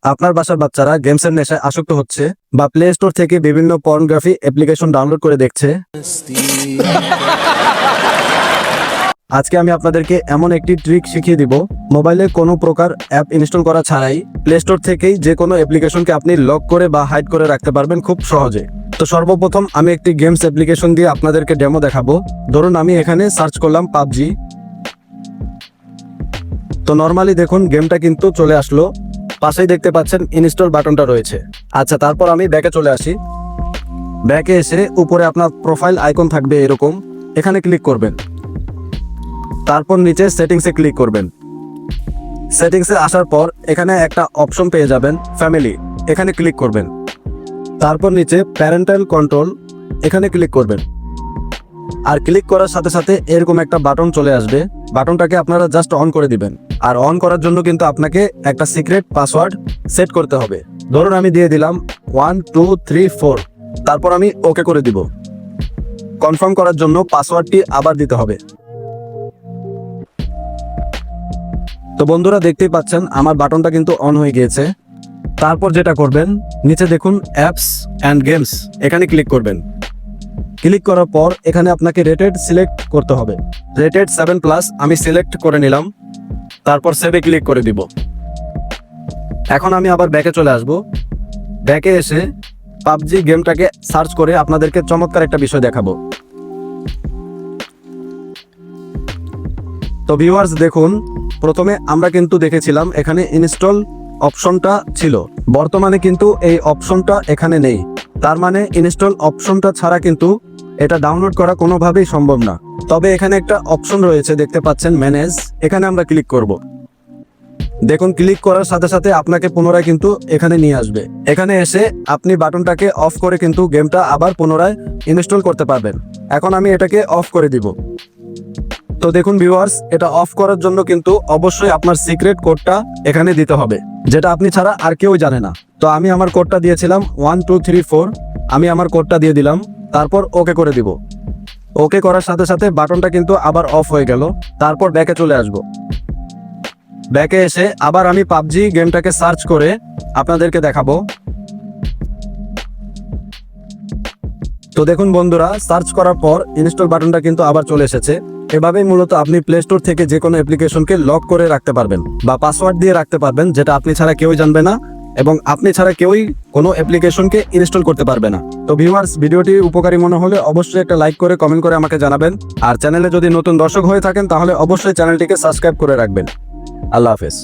আপনার বাসার বাচ্চারা গেমসের নেশায় আসক্ত হচ্ছে বা প্লে স্টোর থেকে বিভিন্ন পর্নোগ্রাফি অ্যাপ্লিকেশন ডাউনলোড করে দেখছে, আজকে আমি আপনাদেরকে এমন একটি ট্রিক শিখিয়ে দিব মোবাইলে কোনো প্রকার অ্যাপ ইনস্টল করা ছাড়াই প্লে স্টোর থেকেই যে কোনো অ্যাপ্লিকেশনকে আপনি লক করে বা হাইড করে রাখতে পারবেন খুব সহজে। তো সর্বপ্রথম আমি একটি গেমস অ্যাপ্লিকেশন দিয়ে আপনাদেরকে ডেমো দেখাবো। ধরুন আমি এখানে সার্চ করলাম পাবজি। তো নর্মালি দেখুন গেমটা কিন্তু চলে আসলো, পাশেই দেখতে পাচ্ছেন ইনস্টল বাটনটা রয়েছে। আচ্ছা, তারপর আমি ব্যাকে চলে আসি। ব্যাকে এসে উপরে আপনার প্রোফাইল আইকন থাকবে এরকম, এখানে ক্লিক করবেন। তারপর নিচে সেটিংসে ক্লিক করবেন। সেটিংসে আসার পর এখানে একটা অপশন পেয়ে যাবেন ফ্যামিলি, এখানে ক্লিক করবেন। তারপর নিচে প্যারেন্টাল কন্ট্রোল, এখানে ক্লিক করবেন। আর ক্লিক করার সাথে সাথে এরকম একটা বাটন চলে আসবে, বাটনটাকে আপনারা জাস্ট অন করে দিবেন। আর অন করার জন্য কিন্তু আপনাকে একটা সিক্রেট পাসওয়ার্ড সেট করতে হবে। ধরুন আমি দিয়ে দিলাম 1 2 3 4, তারপর আমি ওকে করে দিব। কনফার্ম করার জন্য পাসওয়ার্ডটি আবার দিতে হবে। তো বন্ধুরা দেখতেই পাচ্ছেন আমার বাটনটা কিন্তু অন হয়ে গিয়েছে। তারপর যেটা করবেন, নিচে দেখুন অ্যাপস অ্যান্ড গেমস, এখানে ক্লিক করবেন। ক্লিক করার পর এখানে আপনাকে রেটেড সিলেক্ট করতে হবে। রেটেড 7+ আমি সিলেক্ট করে নিলাম। তারপর সেভে ক্লিক করে দিব। এখন আমি আবার ব্যাকে চলে আসব। ব্যাকে এসে পাবজি গেমটাকে সার্চ করে আপনাদেরকে চমৎকার একটা বিষয় দেখাবো। তো ভিউয়ার্স দেখুন, প্রথমে আমরা কিন্তু দেখেছিলাম এখানে ইনস্টল অপশনটা ছিল, বর্তমানে কিন্তু এই অপশনটা এখানে নেই। তার মানে ইনস্টল অপশনটা ছাড়া কিন্তু এটা ডাউনলোড করা কোনোভাবেই সম্ভব না। তবে এখানে একটা অপশন রয়েছে, দেখতে পাচ্ছেন ম্যানেজ, এখানে আমরা ক্লিক করব। দেখুন ক্লিক করার সাথে সাথে আপনাকে পুনরায় কিন্তু এখানে নিয়ে আসবে। এখানে এসে আপনি বাটনটাকে অফ করে কিন্তু গেমটা আবার পুনরায় ইনস্টল করতে পারবেন। এখন আমি এটাকে অফ করে দিব। তো দেখুন ভিউয়ার্স, এটা অফ করার জন্য কিন্তু অবশ্যই আপনার সিক্রেট কোডটা এখানে দিতে হবে, যেটা আপনি ছাড়া আর কেউ জানে না। তো আমি আমার কোডটা দিয়েছিলাম 1 2 3 4, আমি আমার কোডটা দিয়ে দিলাম। তারপর ওকে করে দিব। ওকে করার সাথে সাথে বাটনটা কিন্তু আবার অফ হয়ে গেল। তারপর ব্যাকে চলে আসব। ব্যাকে এসে আবার আমি পাবজি গেমটাকে সার্চ করে আপনাদেরকে দেখাবো। তো দেখুন বন্ধুরা, সার্চ করার পর ইনস্টল বাটনটা কিন্তু আবার চলে এসেছে। এভাবেই মূলত আপনি প্লে স্টোর থেকে যে কোনো অ্যাপ্লিকেশনকে লক করে রাখতে পারবেন বা পাসওয়ার্ড দিয়ে রাখতে পারবেন, যেটা আপনি ছাড়া কেউই জানবে না এবং আপনি ছাড়া কেউই কোনো অ্যাপ্লিকেশনকে ইনস্টল করতে পারবে না। তো ভিউয়ার্স, ভিডিওটি উপকারী মনে হলে অবশ্যই একটা লাইক করে কমেন্ট করে আমাকে জানাবেন। আর চ্যানেলে যদি নতুন দর্শক হয়ে থাকেন তাহলে অবশ্যই চ্যানেলটিকে সাবস্ক্রাইব করে রাখবেন। আল্লাহ হাফেজ।